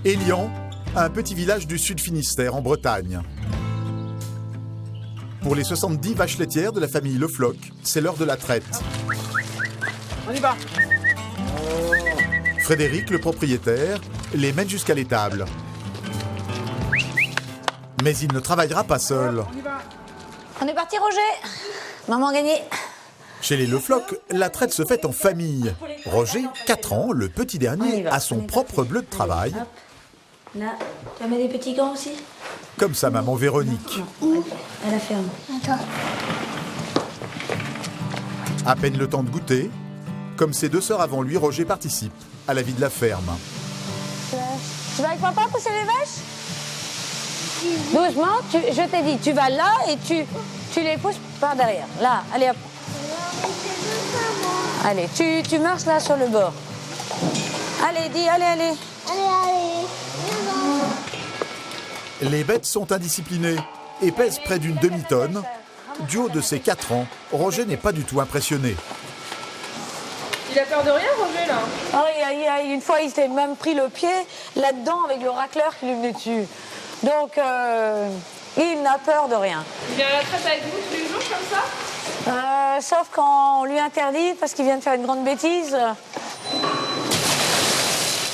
Élian, un petit village du sud Finistère, en Bretagne. Pour les 70 vaches laitières de la famille Le Floch, c'est l'heure de la traite. On y va. Frédéric, le propriétaire, les mène jusqu'à l'étable. Mais il ne travaillera pas seul. On est parti, Roger. Maman a gagné. Chez les Le Floch, la traite se fait en famille. Roger, 4 ans, le petit dernier, a son propre bleu de travail. Hop. Là, tu vas mettre des petits gants aussi? Comme sa maman Véronique. À la ferme. Attends. À peine le temps de goûter, comme ses 2 sœurs avant lui, Roger participe à la vie de la ferme. Tu vas avec papa pousser les vaches? Doucement, je t'ai dit, tu vas là et tu les pousses par derrière. Là, allez hop. Allez, tu marches là sur le bord. Allez, dis, allez. Les bêtes sont indisciplinées et pèsent près d'une demi-tonne. Du haut de ses 4 ans, Roger n'est pas du tout impressionné. Il a peur de rien, Roger, là? Oh, une fois, il s'est même pris le pied là-dedans avec le racleur qui lui venait dessus. Donc, il n'a peur de rien. Il vient à la traite avec vous tous les jours, comme ça? Sauf quand on lui interdit parce qu'il vient de faire une grande bêtise.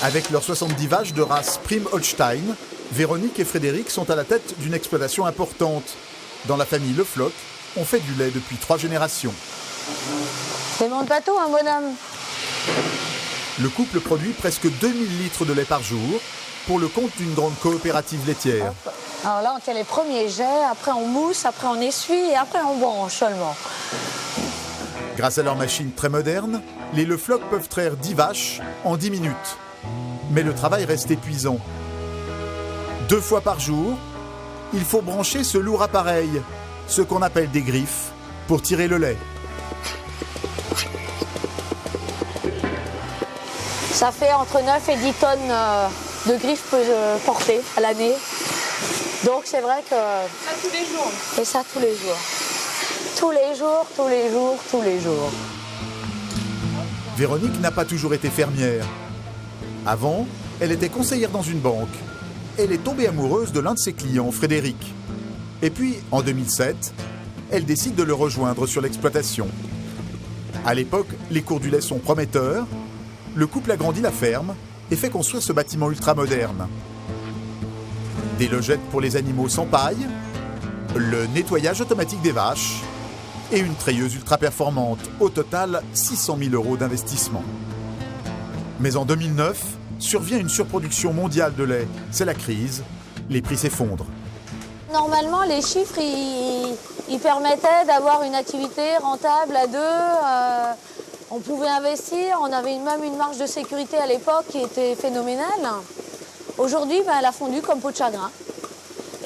Avec leurs 70 vaches de race Prime Holstein, Véronique et Frédéric sont à la tête d'une exploitation importante. Dans la famille Le Floch, on fait du lait depuis 3 générations. C'est mon bateau, hein, bonhomme. Le couple produit presque 2000 litres de lait par jour pour le compte d'une grande coopérative laitière. Alors là, on tient les premiers jets, après on mousse, après on essuie et après on branche seulement. Grâce à leur machine très moderne, les Le Floch peuvent traire 10 vaches en 10 minutes. Mais le travail reste épuisant. 2 fois par jour, il faut brancher ce lourd appareil, ce qu'on appelle des griffes, pour tirer le lait. Ça fait entre 9 et 10 tonnes de griffes portées à l'année. Donc c'est vrai que... Ça tous les jours. Et ça tous les jours. Tous les jours. Véronique n'a pas toujours été fermière. Avant, elle était conseillère dans une banque. Elle est tombée amoureuse de l'un de ses clients, Frédéric. Et puis, en 2007, elle décide de le rejoindre sur l'exploitation. À l'époque, les cours du lait sont prometteurs. Le couple agrandit la ferme et fait construire ce bâtiment ultramoderne. Des logettes pour les animaux sans paille, le nettoyage automatique des vaches et une treilleuse ultra performante. Au total, 600 000 € d'investissement. Mais en 2009, survient une surproduction mondiale de lait. C'est la crise, les prix s'effondrent. Normalement, les chiffres, ils permettaient d'avoir une activité rentable à 2. On pouvait investir, on avait même une marge de sécurité à l'époque qui était phénoménale. Aujourd'hui, elle a fondu comme peau de chagrin.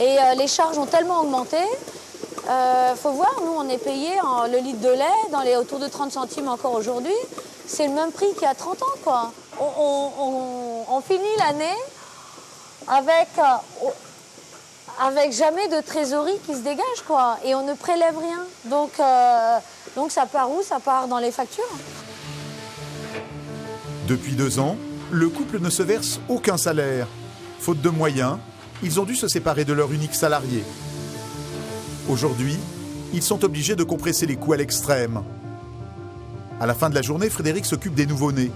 Et les charges ont tellement augmenté. Faut voir, nous, on est payé le litre de lait autour de 30 centimes encore aujourd'hui. C'est le même prix qu'il y a 30 ans, quoi. On finit l'année avec jamais de trésorerie qui se dégage, quoi. Et on ne prélève rien. Donc ça part où? Ça part dans les factures. Depuis 2 ans, le couple ne se verse aucun salaire. Faute de moyens, ils ont dû se séparer de leur unique salarié. Aujourd'hui, ils sont obligés de compresser les coûts à l'extrême. À la fin de la journée, Frédéric s'occupe des nouveau-nés.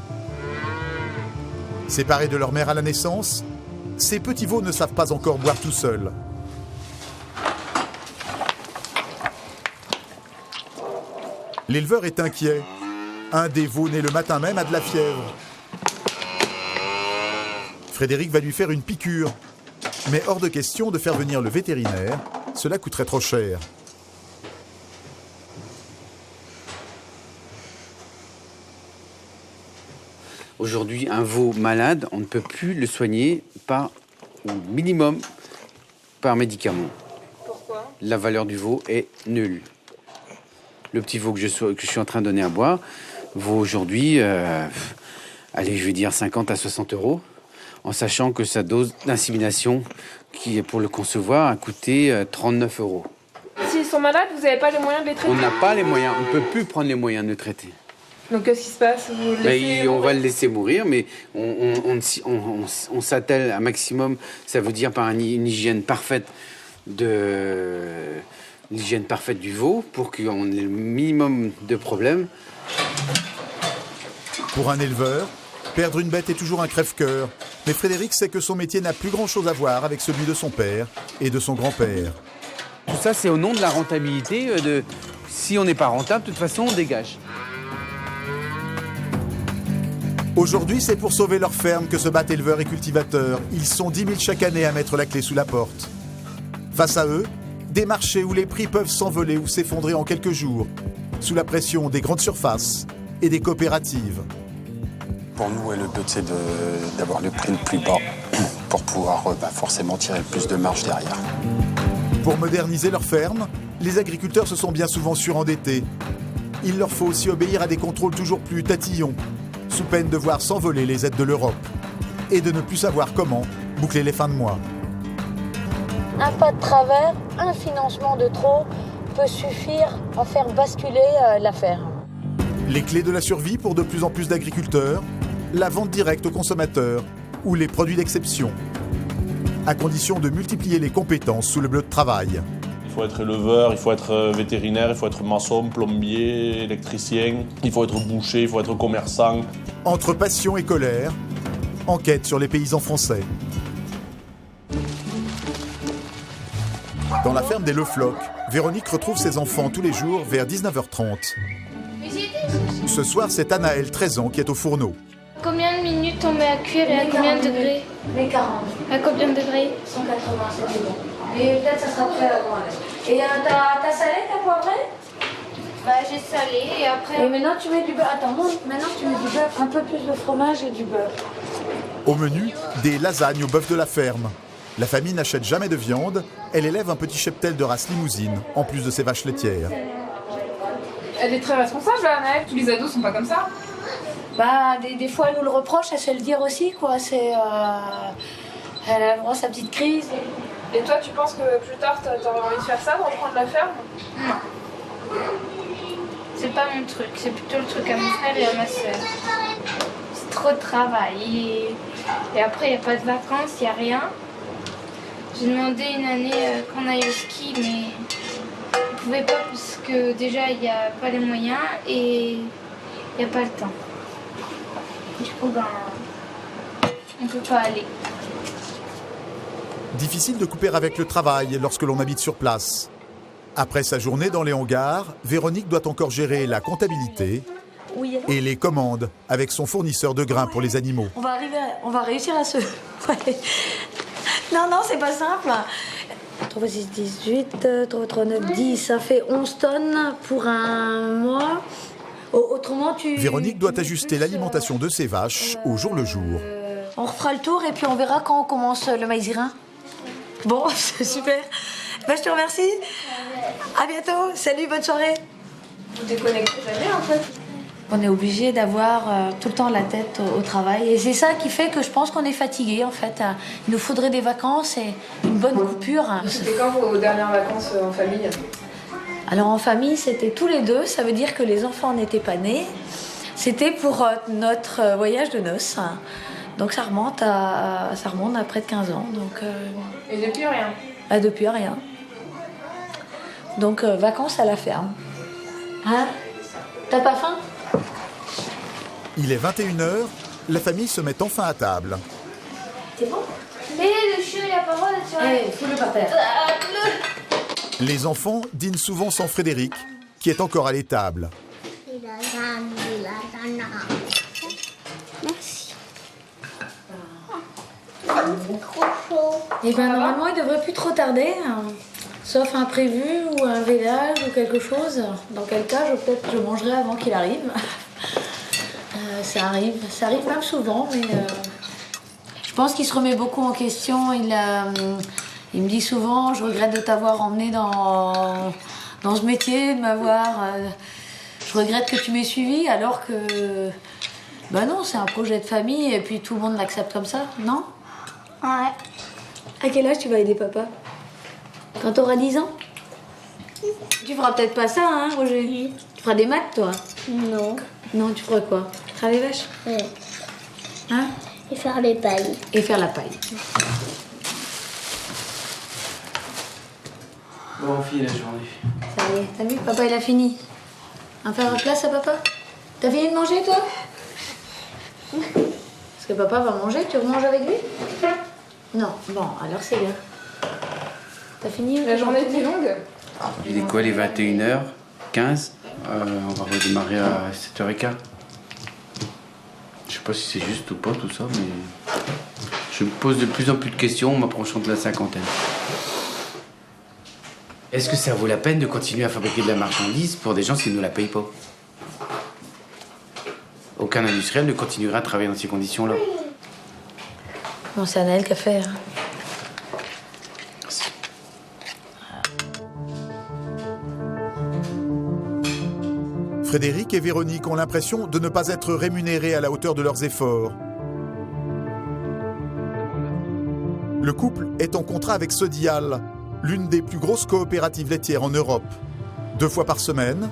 Séparés de leur mère à la naissance, ces petits veaux ne savent pas encore boire tout seuls. L'éleveur est inquiet. Un des veaux nés le matin même a de la fièvre. Frédéric va lui faire une piqûre. Mais hors de question de faire venir le vétérinaire, cela coûterait trop cher. Aujourd'hui, un veau malade, on ne peut plus le soigner au minimum par médicament. Pourquoi? La valeur du veau est nulle. Le petit veau que je suis en train de donner à boire vaut aujourd'hui, allez, je vais dire 50 à 60 €, en sachant que sa dose d'insémination, qui est pour le concevoir, a coûté 39 €. S'ils sont malades, vous n'avez pas les moyens de les traiter? On n'a pas les moyens, on ne peut plus prendre les moyens de le traiter. Donc qu'est-ce qui se passe? Vous le laissez On va le laisser mourir, mais on s'attelle un maximum, ça veut dire par une hygiène parfaite l'hygiène parfaite du veau pour qu'on ait le minimum de problèmes. Pour un éleveur, perdre une bête est toujours un crève-cœur. Mais Frédéric sait que son métier n'a plus grand-chose à voir avec celui de son père et de son grand-père. Tout ça, c'est au nom de la rentabilité. Si on n'est pas rentable, de toute façon, on dégage. Aujourd'hui, c'est pour sauver leur ferme que se battent éleveurs et cultivateurs. Ils sont 10 000 chaque année à mettre la clé sous la porte. Face à eux, des marchés où les prix peuvent s'envoler ou s'effondrer en quelques jours, sous la pression des grandes surfaces et des coopératives. Pour nous, le but, c'est d'avoir le prix le plus bas pour pouvoir forcément tirer le plus de marge derrière. Pour moderniser leur ferme, les agriculteurs se sont bien souvent surendettés. Il leur faut aussi obéir à des contrôles toujours plus tatillons, sous peine de voir s'envoler les aides de l'Europe et de ne plus savoir comment boucler les fins de mois. Un pas de travers, un financement de trop peut suffire à faire basculer l'affaire. Les clés de la survie pour de plus en plus d'agriculteurs, la vente directe aux consommateurs ou les produits d'exception, à condition de multiplier les compétences sous le bleu de travail. Il faut être éleveur, il faut être vétérinaire, il faut être maçon, plombier, électricien, il faut être boucher, il faut être commerçant. Entre passion et colère, enquête sur les paysans français. Dans la ferme des Le Floch, Véronique retrouve ses enfants tous les jours vers 19h30. Ce soir, c'est Anaëlle, 13 ans, qui est au fourneau. Combien de minutes on met à cuire et à combien de degrés? Les 40. À combien de degrés? 180, c'est bon. Et peut-être ça sera prêt avant. Et t'as salé, t'as poivré? Bah j'ai salé et après... Et maintenant tu mets du beurre. Attends, maintenant tu mets du beurre, un peu plus de fromage et du beurre. Au menu, des lasagnes au bœuf de la ferme. La famille n'achète jamais de viande, elle élève un petit cheptel de race limousine, en plus de ses vaches laitières. Elle est très responsable, Anaëlle. Tous les ados sont pas comme ça. Bah, des fois, elle nous le reproche, elle sait le dire aussi, quoi. C'est... elle a vraiment sa petite crise. Et toi, tu penses que plus tard, t'aurais envie de faire ça, de reprendre la ferme? Non. C'est pas mon truc, c'est plutôt le truc à mon frère et à ma soeur. C'est trop de travail. Et après, il n'y a pas de vacances, il n'y a rien. J'ai demandé une année qu'on aille au ski, mais on ne pouvait pas parce que déjà, il n'y a pas les moyens et il n'y a pas le temps. Du coup, on ne peut pas aller. Difficile de couper avec le travail lorsque l'on habite sur place. Après sa journée dans les hangars, Véronique doit encore gérer la comptabilité et les commandes avec son fournisseur de grains pour les animaux. On va réussir à se... Ouais. Non, c'est pas simple. 3, 6, 18, 3, 9, 10, ça fait 11 tonnes pour un mois. Autrement, Véronique doit ajuster l'alimentation de ses vaches au jour le jour. On refera le tour et puis on verra quand on commence le maïs-grain. Bon, c'est super. Je te remercie. À bientôt. Salut, bonne soirée. Vous déconnectez jamais, en fait. On est obligé d'avoir tout le temps la tête au travail. Et c'est ça qui fait que je pense qu'on est fatigué, en fait. Il nous faudrait des vacances et une bonne coupure. C'était quand vos dernières vacances en famille? Alors en famille, c'était tous les deux. Ça veut dire que les enfants n'étaient pas nés. C'était pour notre voyage de noces. Donc ça remonte à près de 15 ans. Donc, Et depuis rien? Depuis rien. Donc vacances à la ferme. Hein? T'as pas faim? Il est 21h, la famille se met enfin à table. C'est bon? Mais le chiot, il n'a pas le droit d'être sur la... Allez, fous-le par terre. Les enfants dînent souvent sans Frédéric, qui est encore à l'étable. Merci. Et bien normalement, il devrait plus trop tarder, hein. Sauf un imprévu ou un vélage ou quelque chose. Dans quel cas, je mangerai avant qu'il arrive. Ça arrive même souvent, mais je pense qu'il se remet beaucoup en question. Il me dit souvent, je regrette de t'avoir emmené dans ce métier, de m'avoir... je regrette que tu m'aies suivi, alors que... Ben non, c'est un projet de famille et puis tout le monde l'accepte comme ça, non? Ouais. À quel âge tu vas aider papa? Quand t'auras 10 ans? Tu feras peut-être pas ça, hein, Roger? Tu feras des maths, toi? Non. Non, tu ferais quoi? Faire les vaches? Ouais. Hein? Et faire les pailles. Et faire la paille. Bon, fille, la journée. Ça y est, t'as vu, papa il a fini. On va faire place à papa? T'as fini de manger toi? Parce que papa va manger, tu remanges avec lui? Non, bon, alors c'est bien. T'as fini? La journée était longue. Il est quoi, les 21h15? On va redémarrer à 7h15. Je sais pas si c'est juste ou pas tout ça, mais je me pose de plus en plus de questions en m'approchant de la cinquantaine. Est-ce que ça vaut la peine de continuer à fabriquer de la marchandise pour des gens qui ne nous la payent pas? Aucun industriel ne continuera à travailler dans ces conditions-là. Bon, c'est Anaël qui a fait. Hein. Merci. Frédéric et Véronique ont l'impression de ne pas être rémunérés à la hauteur de leurs efforts. Le couple est en contrat avec Sodial, l'une des plus grosses coopératives laitières en Europe. 2 fois par semaine,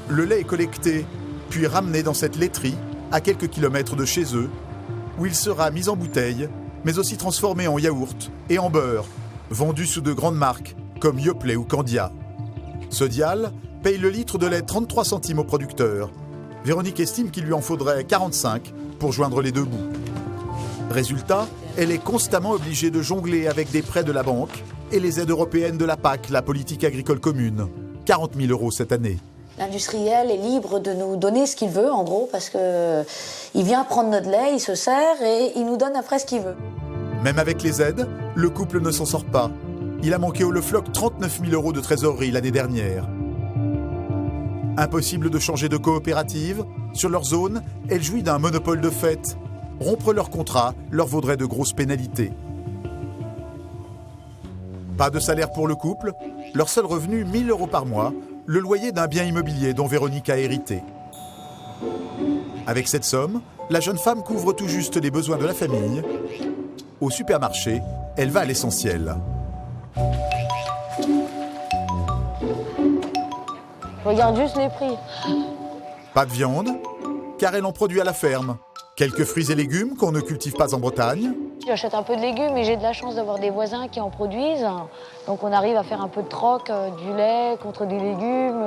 le lait est collecté, puis ramené dans cette laiterie, à quelques kilomètres de chez eux, où il sera mis en bouteille, mais aussi transformé en yaourt et en beurre, vendu sous de grandes marques comme Yoplait ou Candia. Sodial paye le litre de lait 33 centimes au producteur. Véronique estime qu'il lui en faudrait 45 pour joindre les deux bouts. Résultat, elle est constamment obligée de jongler avec des prêts de la banque et les aides européennes de la PAC, la politique agricole commune. 40 000 € cette année. L'industriel est libre de nous donner ce qu'il veut, en gros, parce que il vient prendre notre lait, il se sert et il nous donne après ce qu'il veut. Même avec les aides, le couple ne s'en sort pas. Il a manqué au Le Floch 39 000 € de trésorerie l'année dernière. Impossible de changer de coopérative. Sur leur zone, elle jouit d'un monopole de fait. Rompre leur contrat leur vaudrait de grosses pénalités. Pas de salaire pour le couple, leur seul revenu 1 000 € par mois, le loyer d'un bien immobilier dont Véronique a hérité. Avec cette somme, la jeune femme couvre tout juste les besoins de la famille. Au supermarché, elle va à l'essentiel. Regarde juste les prix. Pas de viande, car elle en produit à la ferme. Quelques fruits et légumes qu'on ne cultive pas en Bretagne. J'achète un peu de légumes et j'ai de la chance d'avoir des voisins qui en produisent. Donc on arrive à faire un peu de troc, du lait contre des légumes,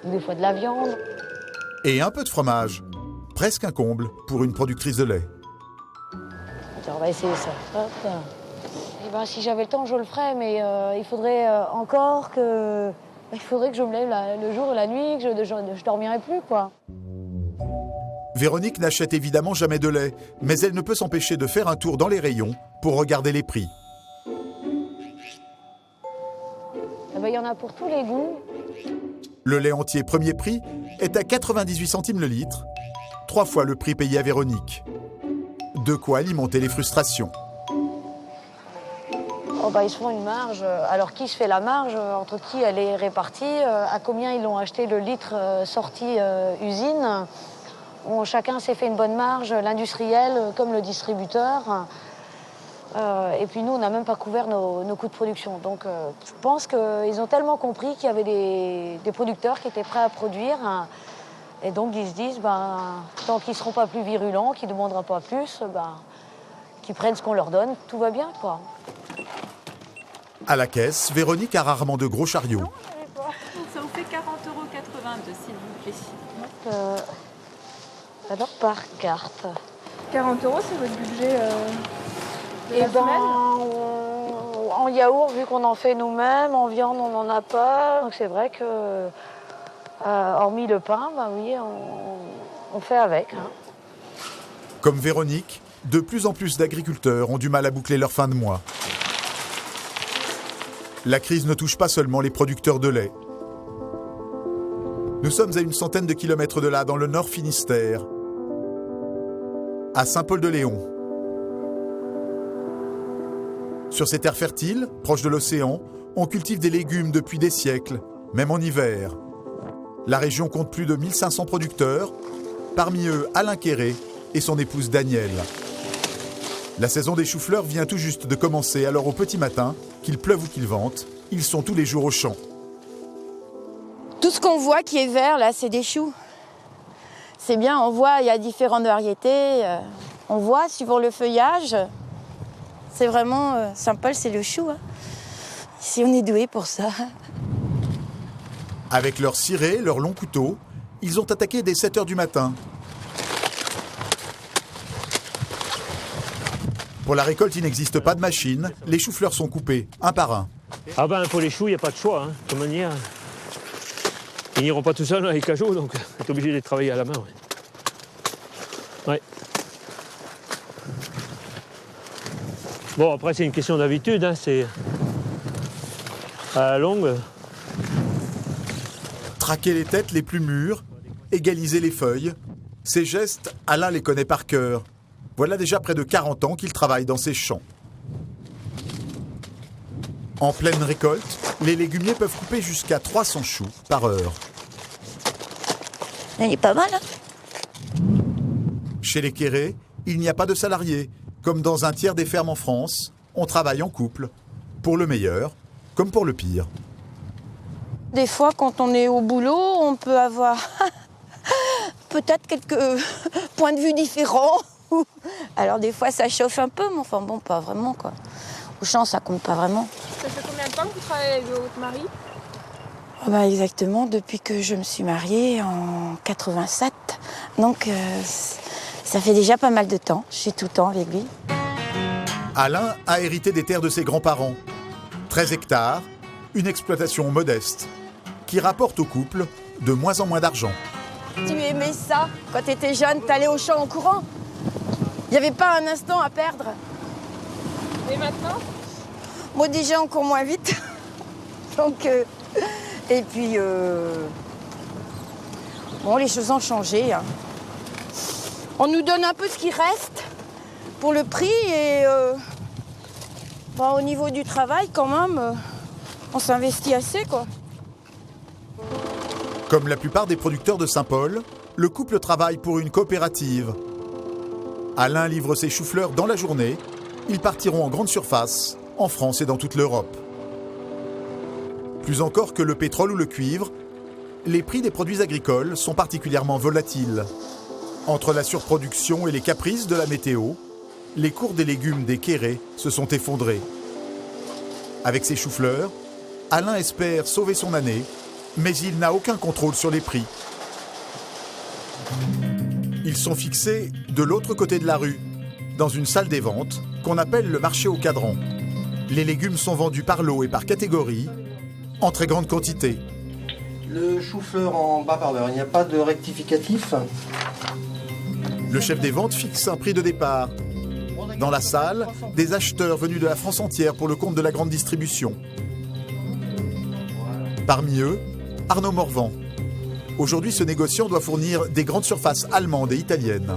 ou des fois de la viande. Et un peu de fromage. Presque un comble pour une productrice de lait. Attends, on va essayer ça. Hop. Et ben, si j'avais le temps, je le ferais, mais il faudrait encore que... Il faudrait que je me lève le jour et la nuit, que je dormirais plus, quoi. Véronique n'achète évidemment jamais de lait, mais elle ne peut s'empêcher de faire un tour dans les rayons pour regarder les prix. Eh ben, y en a pour tous les goûts. Le lait entier premier prix est à 98 centimes le litre, 3 fois le prix payé à Véronique. De quoi alimenter les frustrations. Oh bah, ils se font une marge. Alors qui se fait la marge? Entre qui elle est répartie? À combien ils l'ont acheté le litre sorti usine? Chacun s'est fait une bonne marge, l'industriel comme le distributeur. Et puis nous, on n'a même pas couvert nos coûts de production. Donc je pense qu'ils ont tellement compris qu'il y avait des producteurs qui étaient prêts à produire. Et donc ils se disent, tant qu'ils ne seront pas plus virulents, qu'ils ne demanderont pas plus, qu'ils prennent ce qu'on leur donne, tout va bien, quoi. À la caisse, Véronique a rarement de gros chariots. Non, ça vous fait 40,82 €, s'il vous plaît. Alors par carte. 40 €, c'est votre budget de la semaine? En yaourt, vu qu'on en fait nous-mêmes, en viande, on n'en a pas. Donc c'est vrai que, hormis le pain, oui, on fait avec. Hein. Comme Véronique, de plus en plus d'agriculteurs ont du mal à boucler leur fin de mois. La crise ne touche pas seulement les producteurs de lait. Nous sommes à une centaine de kilomètres de là, dans le Nord Finistère, à Saint-Paul-de-Léon. Sur ces terres fertiles, proches de l'océan, on cultive des légumes depuis des siècles, même en hiver. La région compte plus de 1500 producteurs, parmi eux Alain Quéré et son épouse Danielle. La saison des choux-fleurs vient tout juste de commencer, alors au petit matin, qu'il pleuve ou qu'il vente, ils sont tous les jours au champ. Tout ce qu'on voit qui est vert, là, c'est des choux. C'est bien, on voit, il y a différentes variétés. On voit, suivant le feuillage, c'est vraiment... Saint-Paul, c'est le chou. Hein. Ici, on est doué pour ça. Avec leurs cirés, leurs longs couteaux, ils ont attaqué dès 7 h du matin. Pour la récolte, il n'existe pas de machine. Les choux-fleurs sont coupés, un par un. Ah ben, pour les choux, il n'y a pas de choix. Hein. De toute manière, ils n'iront pas tout seuls dans les cajots, donc on est obligé de les travailler à la main. Ouais. Bon, après, c'est une question d'habitude. Hein. C'est à la longue. Traquer les têtes les plus mûres, égaliser les feuilles. Ces gestes, Alain les connaît par cœur. Voilà déjà près de 40 ans qu'il travaille dans ces champs. En pleine récolte, les légumiers peuvent couper jusqu'à 300 choux par heure. Il est pas mal, hein? Chez les Quéré, il n'y a pas de salariés. Comme dans un tiers des fermes en France, on travaille en couple. Pour le meilleur, comme pour le pire. Des fois, quand on est au boulot, on peut avoir peut-être quelques points de vue différents. Alors des fois, ça chauffe un peu, mais enfin bon, pas vraiment, quoi. Au champ, ça compte pas vraiment. Ça fait combien de temps que vous travaillez avec votre mari? Exactement, depuis que je me suis mariée en 87. Donc, ça fait déjà pas mal de temps. Je suis tout le temps avec lui. Alain a hérité des terres de ses grands-parents. 13 hectares, une exploitation modeste, qui rapporte au couple de moins en moins d'argent. Tu aimais ça? Quand tu étais jeune, t'allais au champ en courant? Il n'y avait pas un instant à perdre. Et maintenant? Moi, déjà, on court moins vite. Donc, et puis, bon, les choses ont changé. Hein. On nous donne un peu ce qui reste pour le prix et au niveau du travail, quand même, on s'investit assez, quoi. Comme la plupart des producteurs de Saint-Paul, le couple travaille pour une coopérative. Alain livre ses choux-fleurs dans la journée. Ils partiront en grande surface, en France et dans toute l'Europe. Plus encore que le pétrole ou le cuivre, les prix des produits agricoles sont particulièrement volatiles. Entre la surproduction et les caprices de la météo, les cours des légumes des Quéré se sont effondrés. Avec ses choux-fleurs, Alain espère sauver son année, mais il n'a aucun contrôle sur les prix. Ils sont fixés de l'autre côté de la rue, dans une salle des ventes qu'on appelle le marché au cadran. Les légumes sont vendus par lot et par catégorie, en très grande quantité. Le chou-fleur en bas par l'heure, il n'y a pas de rectificatif? Le chef des ventes fixe un prix de départ. Dans la salle, des acheteurs venus de la France entière pour le compte de la grande distribution. Parmi eux, Arnaud Morvan. Aujourd'hui, ce négociant doit fournir des grandes surfaces allemandes et italiennes.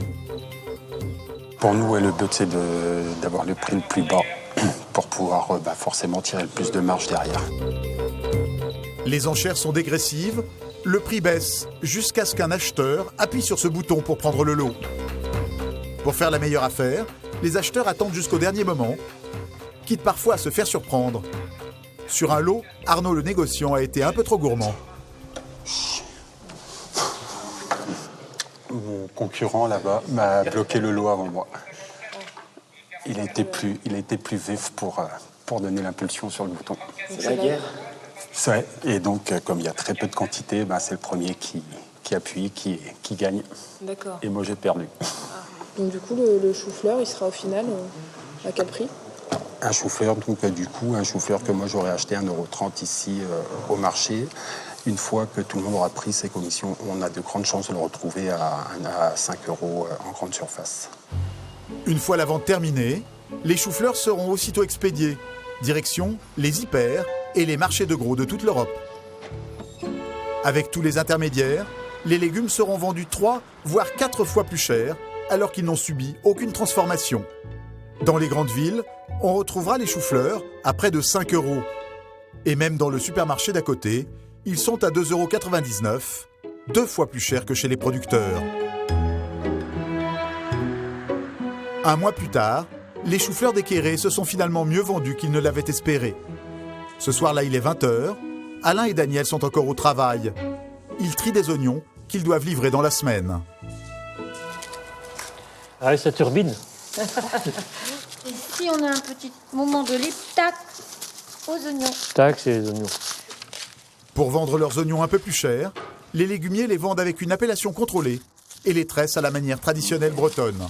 Pour nous, le but, c'est d'avoir le prix le plus bas pour pouvoir forcément tirer le plus de marge derrière. Les enchères sont dégressives, le prix baisse jusqu'à ce qu'un acheteur appuie sur ce bouton pour prendre le lot. Pour faire la meilleure affaire, les acheteurs attendent jusqu'au dernier moment, quitte parfois à se faire surprendre. Sur un lot, Arnaud le négociant a été un peu trop gourmand. Mon concurrent là-bas m'a bloqué le lot avant moi. Il a été plus vif pour donner l'impulsion sur le bouton. C'est la guerre. Ouais. Et donc, comme il y a très peu de quantité, c'est le premier qui appuie, qui gagne. D'accord. Et moi, j'ai perdu. Donc du coup, le chou-fleur, il sera au final à quel prix? Un chou-fleur, donc un chou-fleur que moi j'aurais acheté 1,30 € ici au marché. Une fois que tout le monde aura pris ses commissions, on a de grandes chances de le retrouver à 5 € en grande surface. Une fois la vente terminée, les choux-fleurs seront aussitôt expédiés. Direction les hyper et les marchés de gros de toute l'Europe. Avec tous les intermédiaires, les légumes seront vendus 3 voire 4 fois plus cher, alors qu'ils n'ont subi aucune transformation. Dans les grandes villes, on retrouvera les choux-fleurs à près de 5 €. Et même dans le supermarché d'à côté, ils sont à 2,99 €, 2 fois plus cher que chez les producteurs. Un mois plus tard, les choux-fleurs des Quéré se sont finalement mieux vendus qu'ils ne l'avaient espéré. Ce soir-là, il est 20 h, Alain et Daniel sont encore au travail. Ils trient des oignons qu'ils doivent livrer dans la semaine. Ah, ça turbine. Et si on a un petit moment de libre, tac, aux oignons. Tac, c'est les oignons. Pour vendre leurs oignons un peu plus chers, les légumiers les vendent avec une appellation contrôlée et les tressent à la manière traditionnelle bretonne.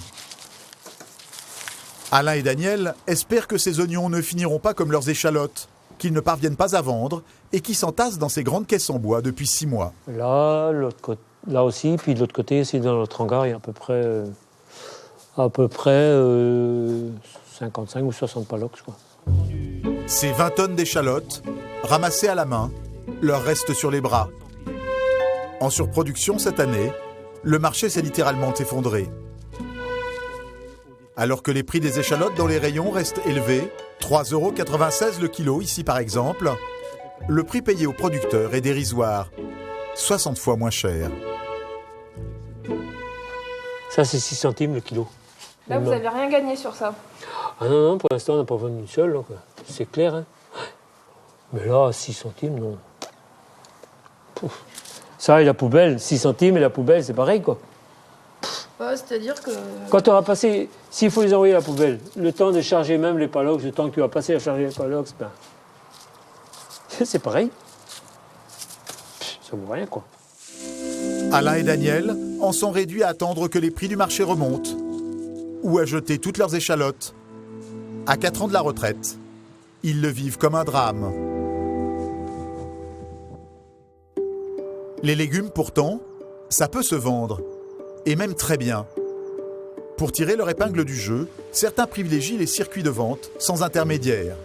Alain et Daniel espèrent que ces oignons ne finiront pas comme leurs échalotes, qu'ils ne parviennent pas à vendre et qui s'entassent dans ces grandes caisses en bois depuis 6 mois. Là, l'autre côté, là aussi, puis de l'autre côté, ici dans notre hangar, il y a à peu près 55 ou 60 palox, quoi. Ces 20 tonnes d'échalotes, ramassées à la main, leur restent sur les bras. En surproduction cette année, le marché s'est littéralement effondré. Alors que les prix des échalotes dans les rayons restent élevés, 3,96 € le kilo ici par exemple, le prix payé aux producteurs est dérisoire, 60 fois moins cher. Ça, c'est 6 centimes le kilo. Là, vous n'avez rien gagné sur ça. Ah non, pour l'instant, on n'a pas vendu une seule, donc c'est clair. Hein. Mais là, 6 centimes, non. Pouf. Ça et la poubelle, 6 centimes et la poubelle, c'est pareil, quoi. Ouais, c'est-à-dire que... Quand tu auras passé, s'il faut les envoyer à la poubelle, le temps de charger même les palox, le temps que tu vas passer à charger les palox, ben, c'est pareil. Ça vaut rien, quoi. Alain et Daniel en sont réduits à attendre que les prix du marché remontent ou à jeter toutes leurs échalotes. À 4 ans de la retraite, ils le vivent comme un drame. Les légumes, pourtant, ça peut se vendre, et même très bien. Pour tirer leur épingle du jeu, certains privilégient les circuits de vente sans intermédiaire.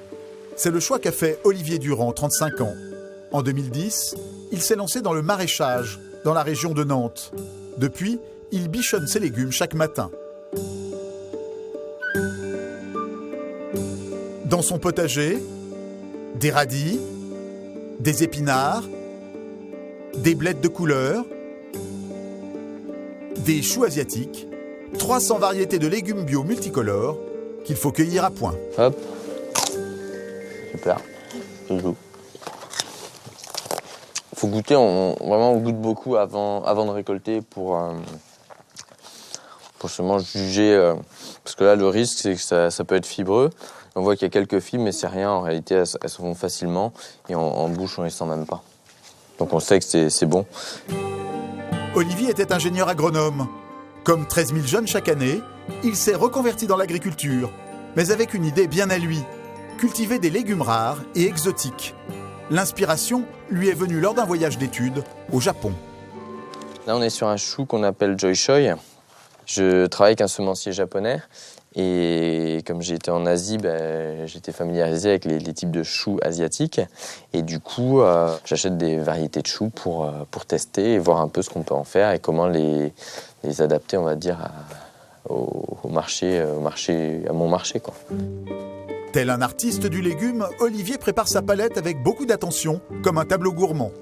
C'est le choix qu'a fait Olivier Durand, 35 ans. En 2010, il s'est lancé dans le maraîchage, dans la région de Nantes. Depuis, il bichonne ses légumes chaque matin. Dans son potager, des radis, des épinards, des blettes de couleur, des choux asiatiques, 300 variétés de légumes bio multicolores qu'il faut cueillir à point. Hop, super, c'est joue. Faut goûter, vraiment on goûte beaucoup avant de récolter pour justement juger, parce que là le risque c'est que ça peut être fibreux. On voit qu'il y a quelques fibres mais c'est rien, en réalité elles se font facilement et en bouche on les sent même pas. Donc on sait que c'est bon. Olivier était ingénieur agronome. Comme 13 000 jeunes chaque année, il s'est reconverti dans l'agriculture, mais avec une idée bien à lui, cultiver des légumes rares et exotiques. L'inspiration lui est venue lors d'un voyage d'études au Japon. Là on est sur un chou qu'on appelle Joy Choy. Je travaille avec un semencier japonais et comme j'ai été en Asie, j'étais familiarisé avec les types de choux asiatiques et du coup j'achète des variétés de choux pour tester et voir un peu ce qu'on peut en faire et comment les adapter, on va dire, au marché, à mon marché, quoi. Tel un artiste du légume, Olivier prépare sa palette avec beaucoup d'attention, comme un tableau gourmand.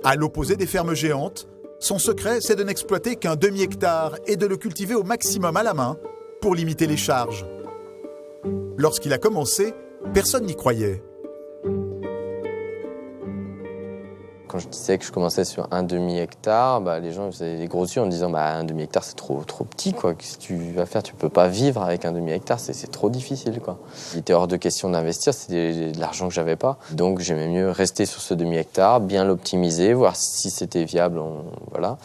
À l'opposé des fermes géantes, son secret, c'est de n'exploiter qu'un demi-hectare et de le cultiver au maximum à la main pour limiter les charges. Lorsqu'il a commencé, personne n'y croyait. Quand je disais que je commençais sur un demi-hectare, les gens faisaient des gros yeux en me disant un demi-hectare c'est trop petit, quoi. Qu'est-ce que tu vas faire? Tu peux pas vivre avec un demi-hectare, c'est trop difficile, quoi. Il était hors de question d'investir, c'était de l'argent que j'avais pas. Donc j'aimais mieux rester sur ce demi-hectare, bien l'optimiser, voir si c'était viable, voilà.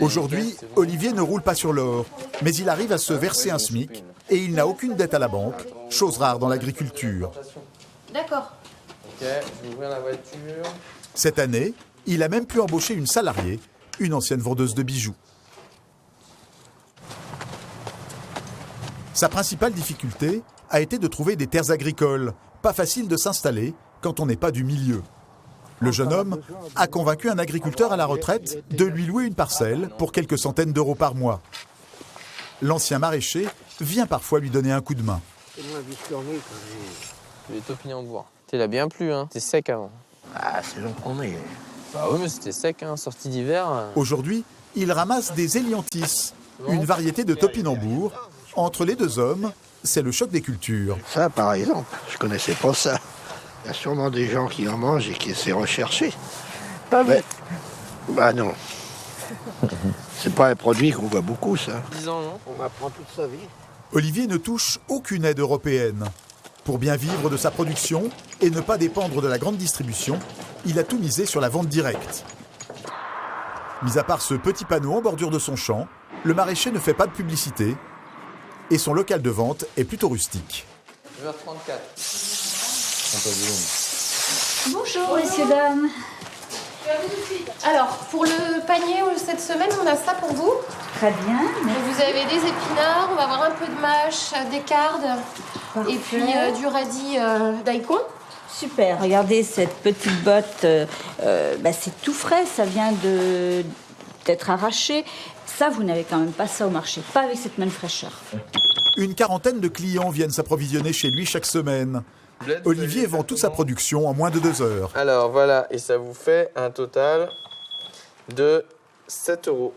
Aujourd'hui, Olivier ne roule pas sur l'or, mais il arrive à se verser un SMIC et il n'a aucune dette à la banque, chose rare dans l'agriculture. D'accord. Ok, je vais ouvrir la voiture. Cette année, il a même pu embaucher une salariée, une ancienne vendeuse de bijoux. Sa principale difficulté a été de trouver des terres agricoles, pas facile de s'installer quand on n'est pas du milieu. Le jeune homme a convaincu un agriculteur à la retraite de lui louer une parcelle pour quelques centaines d'euros par mois. L'ancien maraîcher vient parfois lui donner un coup de main. Les topinambours. Il a bien plu, hein. C'était sec avant. Ah, c'est long qu'on est. Bah oui, mais c'était sec, hein, sortie d'hiver. Aujourd'hui, il ramasse des hélianthus, une variété de topinambour. Entre les deux hommes, c'est le choc des cultures. Ça, par exemple, je connaissais pas ça. Il y a sûrement des gens qui en mangent et qui essaient de rechercher. Pas mais, bah non. C'est pas un produit qu'on voit beaucoup, ça. 10 ans, non? On apprend toute sa vie. Olivier ne touche aucune aide européenne. Pour bien vivre de sa production et ne pas dépendre de la grande distribution, il a tout misé sur la vente directe. Mis à part ce petit panneau en bordure de son champ, le maraîcher ne fait pas de publicité et son local de vente est plutôt rustique. 9h34. Bonjour, messieurs, dames. Alors, pour le panier cette semaine, on a ça pour vous. Très bien. Vous avez des épinards, on va avoir un peu de mâche, des cardes, Parfait. et puis du radis daikon. Super. Regardez cette petite botte. C'est tout frais, ça vient d'être arraché. Ça, vous n'avez quand même pas ça au marché, pas avec cette même fraîcheur. Une quarantaine de clients viennent s'approvisionner chez lui chaque semaine. Olivier vend toute sa production en moins de 2 heures. Alors voilà, et ça vous fait un total de 7 €.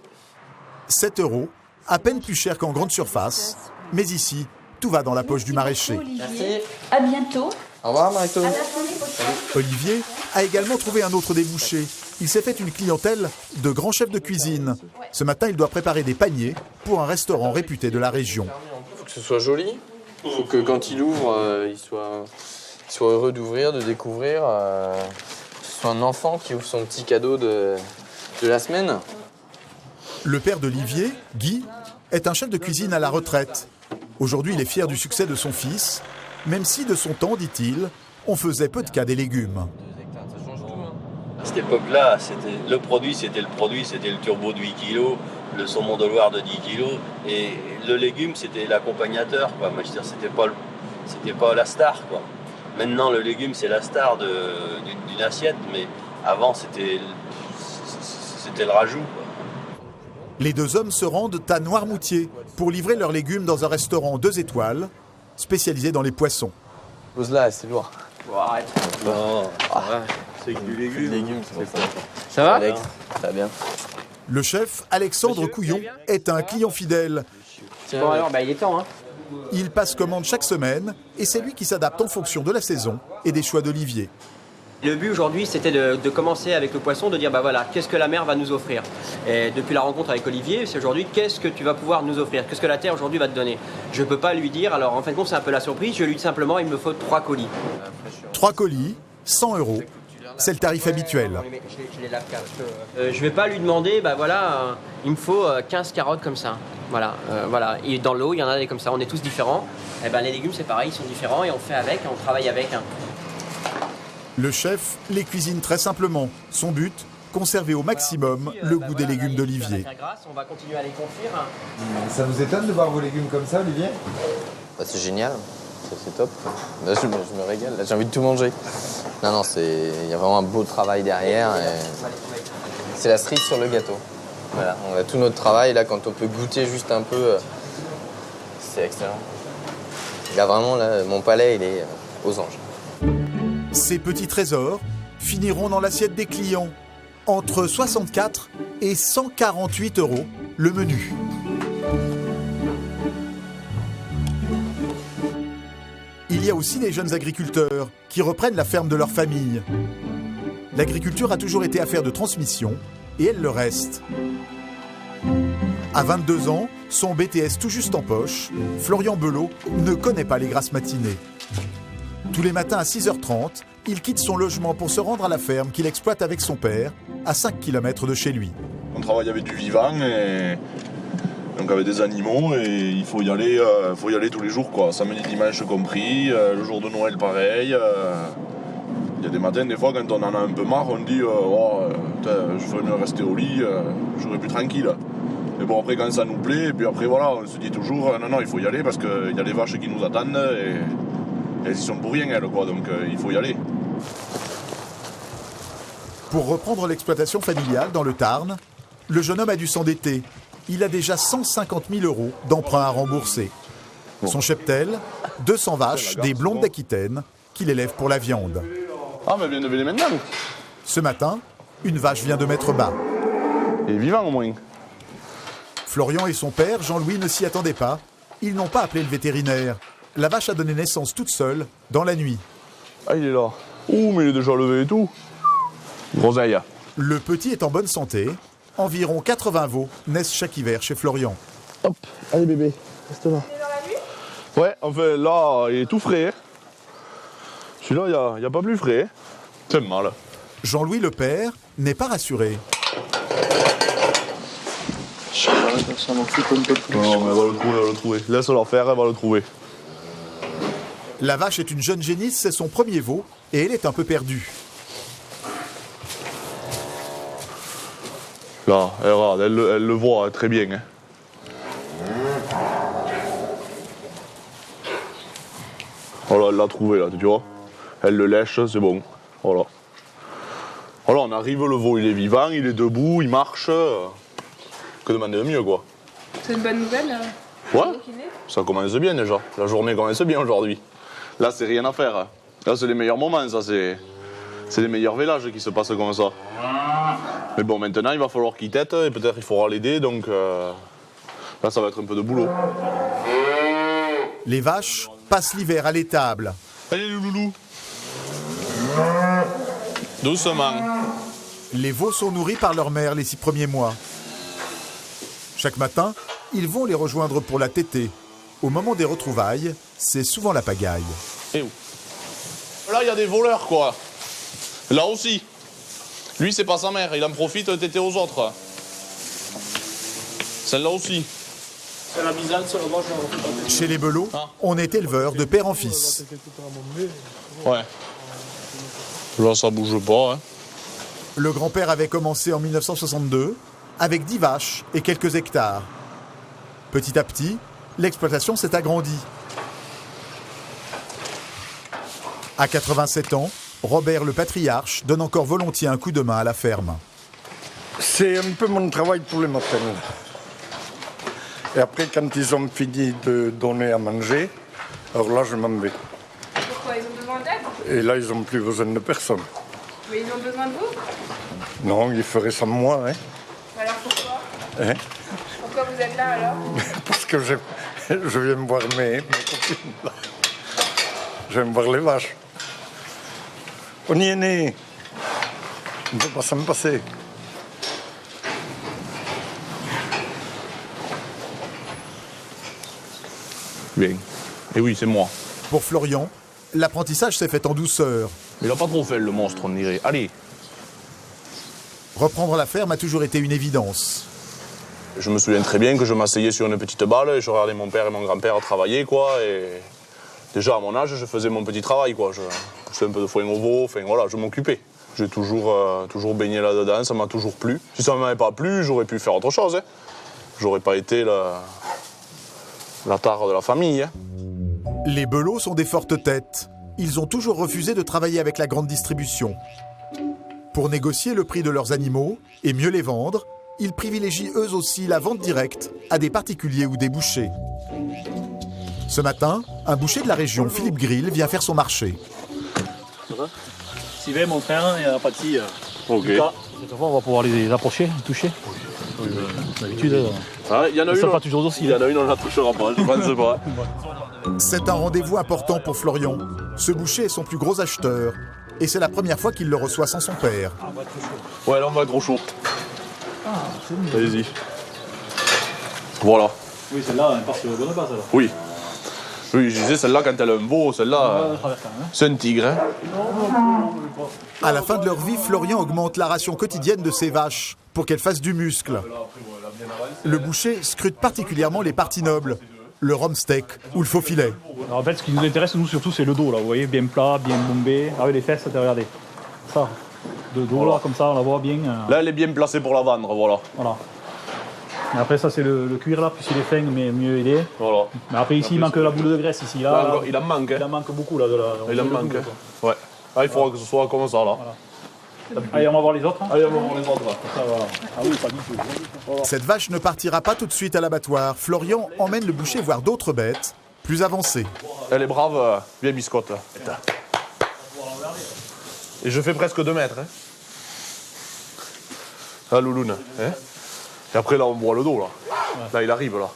7 €, à peine plus cher qu'en grande surface. Mais ici, tout va dans la poche du maraîcher. Merci. À bientôt. Au revoir, Marito. Olivier a également trouvé un autre débouché. Il s'est fait une clientèle de grands chefs de cuisine. Ce matin, il doit préparer des paniers pour un restaurant réputé de la région. Il faut que ce soit joli. Il faut que quand il ouvre, il soit heureux d'ouvrir, de découvrir. Que ce soit un enfant qui ouvre son petit cadeau de la semaine. Le père d'Olivier, Guy, est un chef de cuisine à la retraite. Aujourd'hui, il est fier du succès de son fils, même si de son temps, dit-il, on faisait peu de cas des légumes. À cette époque-là, le produit, c'était le turbo de 8 kg, le saumon de Loire de 10 kg, et le légume, c'était l'accompagnateur, quoi. Moi, je veux dire, c'était pas la star, quoi. Maintenant, le légume, c'est la star d'une assiette, mais avant, c'était le rajout, quoi. Les deux hommes se rendent à Noirmoutier pour livrer leurs légumes dans un restaurant 2 étoiles, spécialisé dans les poissons. Pose là, c'est lourd. Oh, arrête. Non, c'est que du légume. Ça va, Alex? Ça va bien. Le chef, Alexandre Couillon, est un client fidèle. Bon alors, il est temps, hein. Il passe commande chaque semaine et c'est lui qui s'adapte en fonction de la saison et des choix d'Olivier. Le but aujourd'hui, c'était de commencer avec le poisson, de dire qu'est-ce que la mer va nous offrir. Et depuis la rencontre avec Olivier, c'est aujourd'hui qu'est-ce que tu vas pouvoir nous offrir, qu'est-ce que la terre aujourd'hui va te donner. Je ne peux pas lui dire, alors en fin de compte c'est un peu la surprise, je lui dis simplement il me faut 3 colis. 3 colis, 100 €. C'est le tarif habituel. Je ne vais pas lui demander, il me faut 15 carottes comme ça. Voilà. Et dans l'eau, il y en a des comme ça, on est tous différents. Et les légumes c'est pareil, ils sont différents et on fait avec, on travaille avec. Le chef les cuisine très simplement. Son but, conserver au maximum le goût des légumes d'Olivier. On va continuer à les confire. Ça vous étonne de voir vos légumes comme ça, Olivier? C'est génial, c'est top. Là, je me régale, là, j'ai envie de tout manger. Non, il y a vraiment un beau travail derrière. C'est la cerise sur le gâteau. Voilà, on a tout notre travail, là, quand on peut goûter juste un peu, c'est excellent. Là, vraiment, mon palais, il est aux anges. Ces petits trésors finiront dans l'assiette des clients. Entre 64 et 148 € le menu. Il y a aussi des jeunes agriculteurs qui reprennent la ferme de leur famille. L'agriculture a toujours été affaire de transmission et elle le reste. À 22 ans, son BTS tout juste en poche, Florian Belot ne connaît pas les grasses matinées. Tous les matins à 6h30, il quitte son logement pour se rendre à la ferme qu'il exploite avec son père, à 5 km de chez lui. On travaille avec du vivant, donc avec des animaux, et il faut y aller tous les jours, quoi. Samedi, dimanche compris, le jour de Noël pareil. Il y a des matins, des fois, quand on en a un peu marre, on dit je veux rester au lit, je serai plus tranquille. Mais bon, après, quand ça nous plaît, et puis après, voilà, on se dit toujours non, il faut y aller parce qu'il y a les vaches qui nous attendent et elles y sont pour rien, elles, quoi, donc il faut y aller. Pour reprendre l'exploitation familiale dans le Tarn, le jeune homme a dû s'endetter. Il a déjà 150 000 € d'emprunts à rembourser. Son cheptel, 200 vaches, des blondes d'Aquitaine, qu'il élève pour la viande. Ah, mais bien lever les maintenant. Ce matin, une vache vient de mettre bas. Il est vivant au moins. Florian et son père, Jean-Louis, ne s'y attendaient pas. Ils n'ont pas appelé le vétérinaire. La vache a donné naissance toute seule, dans la nuit. Ah, il est là. Ouh, mais il est déjà levé et tout. Groseille. Le petit est en bonne santé. environ 80 veaux naissent chaque hiver chez Florian. Hop, allez bébé, reste là. Ouais, enfin là, il est tout frais. Celui-là, il n'y a pas plus frais. C'est mal. Jean-Louis le père n'est pas rassuré. Ça m'en fout un peu plus. Non, mais elle va le trouver. Laisse-la faire, elle va le trouver. La vache est une jeune génisse, c'est son premier veau et elle est un peu perdue. Là, regarde, elle le voit très bien. Hein. Voilà, elle l'a trouvé là, tu vois. Elle le lèche, c'est bon. Voilà. Voilà, on arrive, le veau il est vivant, il est debout, il marche. Que demander de mieux quoi. C'est une bonne nouvelle. Ouais, ça commence bien déjà. La journée commence bien aujourd'hui. Là, c'est rien à faire. Là, c'est les meilleurs moments, ça. C'est les meilleurs vélages qui se passent comme ça. Mais bon, maintenant, il va falloir qu'il tète et peut-être il faudra l'aider. Donc là, ça va être un peu de boulot. Les vaches passent l'hiver à l'étable. Allez, le loulou. Doucement. Les veaux sont nourris par leur mère les 6 premiers mois. Chaque matin, ils vont les rejoindre pour la tétée. Au moment des retrouvailles, c'est souvent la pagaille. Et où? Là, il y a des voleurs, quoi. Là aussi. Lui, c'est pas sa mère. Il en profite de téter aux autres. Celle-là aussi. C'est la Byzance, la vache. Chez les Belots, on est éleveur de père en fils. Ouais. Là, ça bouge pas. Hein. Le grand-père avait commencé en 1962 avec 10 vaches et quelques hectares. Petit à petit, l'exploitation s'est agrandie. À 87 ans, Robert le patriarche donne encore volontiers un coup de main à la ferme. C'est un peu mon travail tous les matins. Et après, quand ils ont fini de donner à manger, alors là, je m'en vais. Pourquoi ils ont besoin d'aide? Et là, ils n'ont plus besoin de personne. Mais ils ont besoin de vous? Non, ils feraient sans moi. Hein. Alors pourquoi? Hein? Pourquoi vous êtes là alors? Parce que je viens voir mes copines. Là. Je viens voir les vaches. On y est né. On ne peut pas s'en passer. Bien. Et oui, c'est moi. Pour Florian, l'apprentissage s'est fait en douceur. Il a pas trop fait le monstre, on dirait. Allez. Reprendre la ferme a toujours été une évidence. Je me souviens très bien que je m'asseyais sur une petite balle et je regardais mon père et mon grand-père travailler, quoi. Et déjà, à mon âge, je faisais mon petit travail, quoi. Je poussais un peu de foin au veau, enfin voilà, je m'occupais. J'ai toujours baigné là-dedans, ça m'a toujours plu. Si ça ne m'avait pas plu, j'aurais pu faire autre chose. Hein. J'aurais pas été la tare de la famille. Hein. Les Belots sont des fortes têtes. Ils ont toujours refusé de travailler avec la grande distribution. Pour négocier le prix de leurs animaux et mieux les vendre, ils privilégient eux aussi la vente directe à des particuliers ou des bouchers. Ce matin, un boucher de la région, Philippe Grill, vient faire son marché. Ça va? Sylvain, mon frère, et la partie. Ok. Cette fois, on va pouvoir les approcher, les toucher. Oui, d'habitude. Il y en a une. Pas toujours aussi. Il y en a une, on ne la touchera pas, je pense pas. C'est un rendez-vous important pour Florian. Ce boucher est son plus gros acheteur. Et c'est la première fois qu'il le reçoit sans son père. Ouais, là, on va être au chaud. Ah, c'est mieux. Allez-y. Voilà. Oui, celle-là, elle part sur le bon pas, celle-là. Oui. Oui, je disais, celle-là, quand elle a un veau, celle-là, c'est un tigre. Hein. À la fin de leur vie, Florian augmente la ration quotidienne de ses vaches pour qu'elles fassent du muscle. Le boucher scrute particulièrement les parties nobles, le rhum steak ou le faux filet. Alors, en fait, ce qui nous intéresse, nous, surtout, c'est le dos, là. Vous voyez, bien plat, bien bombé. Ah oui, les fesses, regardez. Ça, de dos, là, comme ça, on la voit bien. Là, elle est bien placée pour la vendre, voilà. Voilà. Et après, ça, c'est le cuir, là, plus il est fin, mais mieux il est. Voilà. Mais après, ici, il manque la boule de graisse, ici, là. Il en manque. Il en manque beaucoup, là. Il en manque. Ouais. Ah, il faudra que ce soit comme ça, là. Voilà. Allez, on va voir les autres. Hein. Allez, on va voir les autres. Ça, voilà. Ah oui, pas du tout. Voilà. Cette vache ne partira pas tout de suite à l'abattoir. Florian emmène le boucher voir d'autres bêtes plus avancées. Elle est brave, bien biscotte. Et je fais presque 2 mètres. Hein. Ah, louloune. Hein. Et après, là, on voit le dos, là. Ouais. Là, il arrive, là.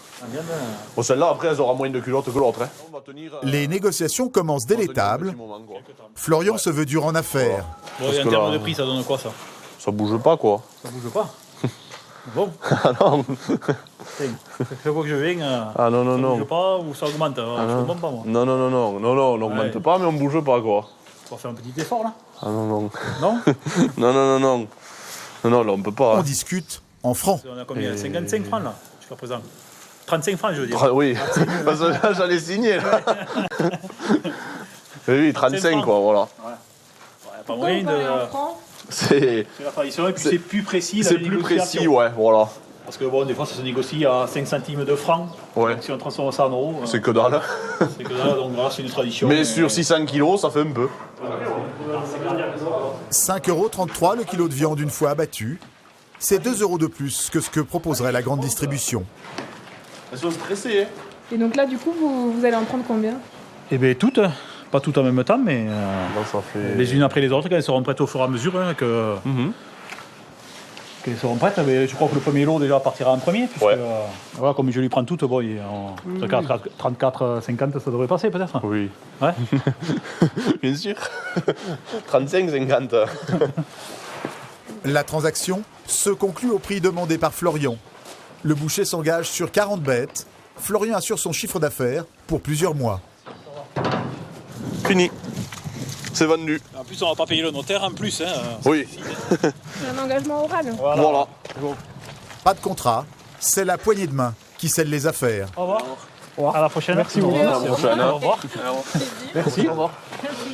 Bon, celle-là, après, elle aura moins de culottes que l'autre. Hein. Les négociations commencent dès l'étable. Florian se veut dur en affaires. Bon, et en termes de prix, ça donne quoi, ça? Ça bouge pas, quoi. Ça bouge pas? Bon. Ah non. Chaque fois que je viens, Ah non, non, ça non. bouge pas ou ça augmente. Ah Je non. comprends pas, moi. Non, non, non, non, non, non, on n'augmente Ouais. pas, mais on bouge pas, quoi. On va faire un petit effort, là. Ah non, non. Non Non, non, non, non. Non, non, là, on peut pas. On discute en francs. On a combien 55 francs, là, jusqu'à présent. 35 francs, je veux dire. Ah, oui, parce que là, j'allais signer, là. Oui, 35, quoi, voilà. Pas moyen de... C'est C'est la tradition, et puis c'est plus précis. c'est la plus négociation. précis, ouais, voilà. Parce que bon, des fois, ça se négocie à 5 centimes de francs. Ouais. Donc, si on transforme ça en euros, C'est que dalle. c'est que là, donc voilà, c'est une tradition. Mais sur 600 kilos, ça fait un peu. 5,33 € le kilo de viande une fois abattu. C'est 2 € de plus que ce que proposerait la grande distribution. Elles sont stressées, hein. Et donc là, du coup, vous allez en prendre combien? Eh bien, toutes. Pas toutes en même temps, mais ça fait... les unes après les autres, quand elles seront prêtes au fur et à mesure. Hein, qu'elles seront prêtes, mais je crois que le premier lot déjà partira en premier. Puisque, Ouais. Voilà, comme je lui prends toutes, bon, 34, ça devrait passer peut-être. Oui. Ouais. Bien sûr. 35, 50. La transaction se conclut au prix demandé par Florian. Le boucher s'engage sur 40 bêtes. Florian assure son chiffre d'affaires pour plusieurs mois. Fini. C'est vendu. En plus, on va pas payer le notaire en plus. Hein. Oui. C'est un engagement oral. Voilà. Pas de contrat, c'est la poignée de main qui scelle les affaires. Au revoir. À la prochaine. Merci beaucoup. À la prochaine. Au revoir. Merci. Au revoir.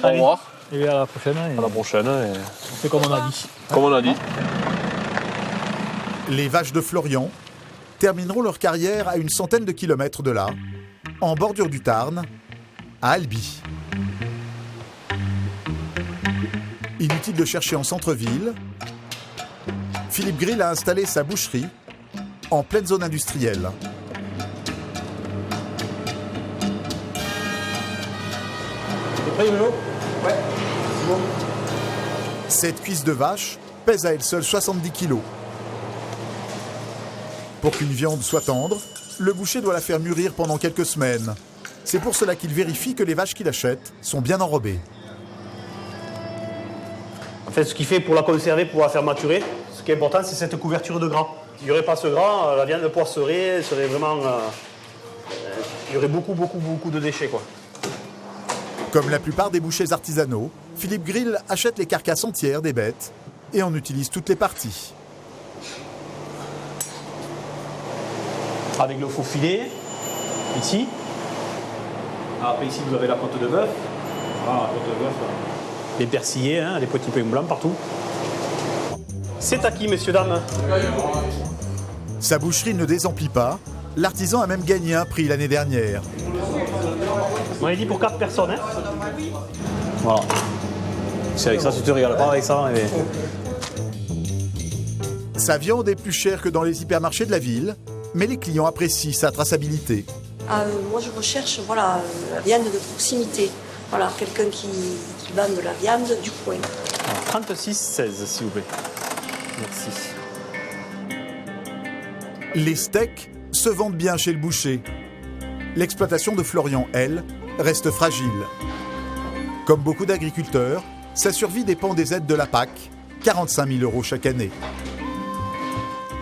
Au Allez. revoir. Et à la prochaine. À la prochaine. Et... C'est comme on a dit. Comme on a dit. Les vaches de Florian termineront leur carrière à une centaine de kilomètres de là, en bordure du Tarn, à Albi. Inutile de chercher en centre-ville, Philippe Grill a installé sa boucherie en pleine zone industrielle. T'es prêt, Bruno? Ouais. Cette cuisse de vache pèse à elle seule 70 kilos. Pour qu'une viande soit tendre, le boucher doit la faire mûrir pendant quelques semaines. C'est pour cela qu'il vérifie que les vaches qu'il achète sont bien enrobées. En fait, ce qu'il fait pour la conserver, pour la faire maturer, ce qui est important, c'est cette couverture de gras. S'il n'y aurait pas ce gras, la viande poisserait, serait vraiment... il y aurait beaucoup de déchets, quoi. Comme la plupart des bouchers artisanaux, Philippe Grill achète les carcasses entières des bêtes et en utilise toutes les parties. Avec le faux filet, ici. Après, ici, vous avez la côte de bœuf. Voilà, la côte de bœuf. Les persillés, hein, les petits pains blancs partout. C'est acquis, messieurs, dames. Sa boucherie ne désemplit pas. L'artisan a même gagné un prix l'année dernière. On a dit pour 4 personnes. Hein. Voilà. C'est avec ça, tu te régales pas avec ça. Mais... Sa viande est plus chère que dans les hypermarchés de la ville, mais les clients apprécient sa traçabilité. Moi, je recherche la viande de proximité. Voilà, quelqu'un qui vend de la viande du coin. 36,16, s'il vous plaît. Merci. Les steaks se vendent bien chez le boucher. L'exploitation de Florian, elle, reste fragile. Comme beaucoup d'agriculteurs, sa survie dépend des aides de la PAC, 45 000 € chaque année.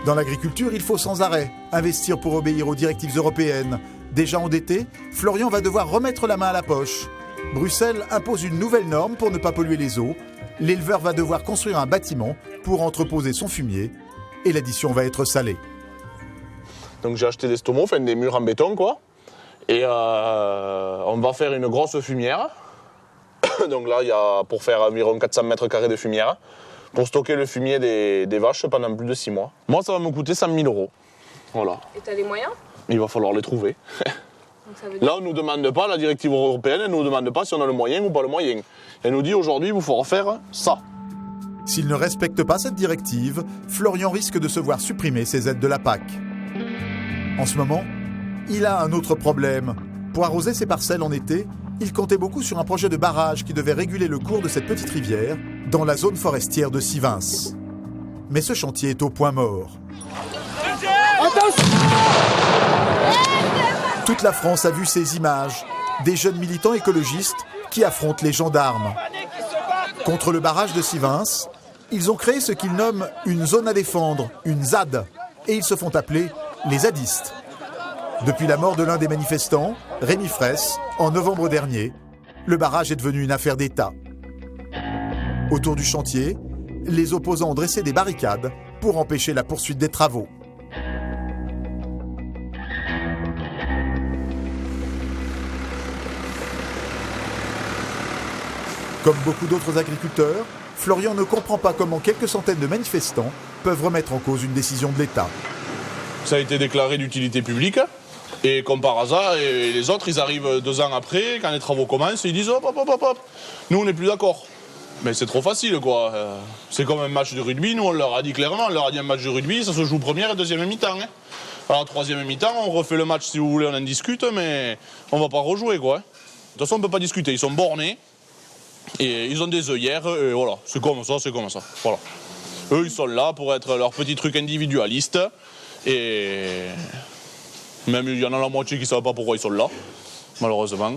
Dans l'agriculture, il faut sans arrêt investir pour obéir aux directives européennes. Déjà endetté, Florian va devoir remettre la main à la poche. Bruxelles impose une nouvelle norme pour ne pas polluer les eaux. L'éleveur va devoir construire un bâtiment pour entreposer son fumier et l'addition va être salée. Donc j'ai acheté des stomos, enfin des murs en béton, quoi. Et on va faire une grosse fumière. Donc là, il y a pour faire environ 400 mètres carrés de fumière, pour stocker le fumier des vaches pendant plus de 6 mois. Moi, ça va me coûter 100 000 €. Voilà. Et t'as les moyens? Il va falloir les trouver. Donc ça veut dire... Là, on ne nous demande pas, la directive européenne, elle ne nous demande pas si on a le moyen ou pas le moyen. Elle nous dit aujourd'hui, il vous faut faire ça. S'il ne respecte pas cette directive, Florian risque de se voir supprimer ses aides de la PAC. En ce moment, il a un autre problème. Pour arroser ses parcelles en été, il comptait beaucoup sur un projet de barrage qui devait réguler le cours de cette petite rivière dans la zone forestière de Sivens. Mais ce chantier est au point mort. Toute la France a vu ces images, des jeunes militants écologistes qui affrontent les gendarmes. Contre le barrage de Sivens, ils ont créé ce qu'ils nomment une zone à défendre, une ZAD. et ils se font appeler les zadistes. Depuis la mort de l'un des manifestants, Rémi Fraisse, en novembre dernier, le barrage est devenu une affaire d'État. Autour du chantier, les opposants ont dressé des barricades pour empêcher la poursuite des travaux. Comme beaucoup d'autres agriculteurs, Florian ne comprend pas comment quelques centaines de manifestants peuvent remettre en cause une décision de l'État. Ça a été déclaré d'utilité publique. Et comme par hasard, et les autres, ils arrivent 2 ans après, quand les travaux commencent, ils disent hop, hop, hop, hop, nous on n'est plus d'accord. Mais c'est trop facile, quoi. C'est comme un match de rugby, nous on leur a dit clairement, on leur a dit un match de rugby, ça se joue première et deuxième mi-temps. Hein. Alors troisième mi-temps, on refait le match si vous voulez, on en discute, mais on va pas rejouer, quoi. De toute façon, on peut pas discuter, ils sont bornés, et ils ont des œillères, et voilà, c'est comme ça, voilà. Eux, ils sont là pour être leur petit truc individualiste, et... Même il y en a la moitié qui ne savent pas pourquoi ils sont là, malheureusement.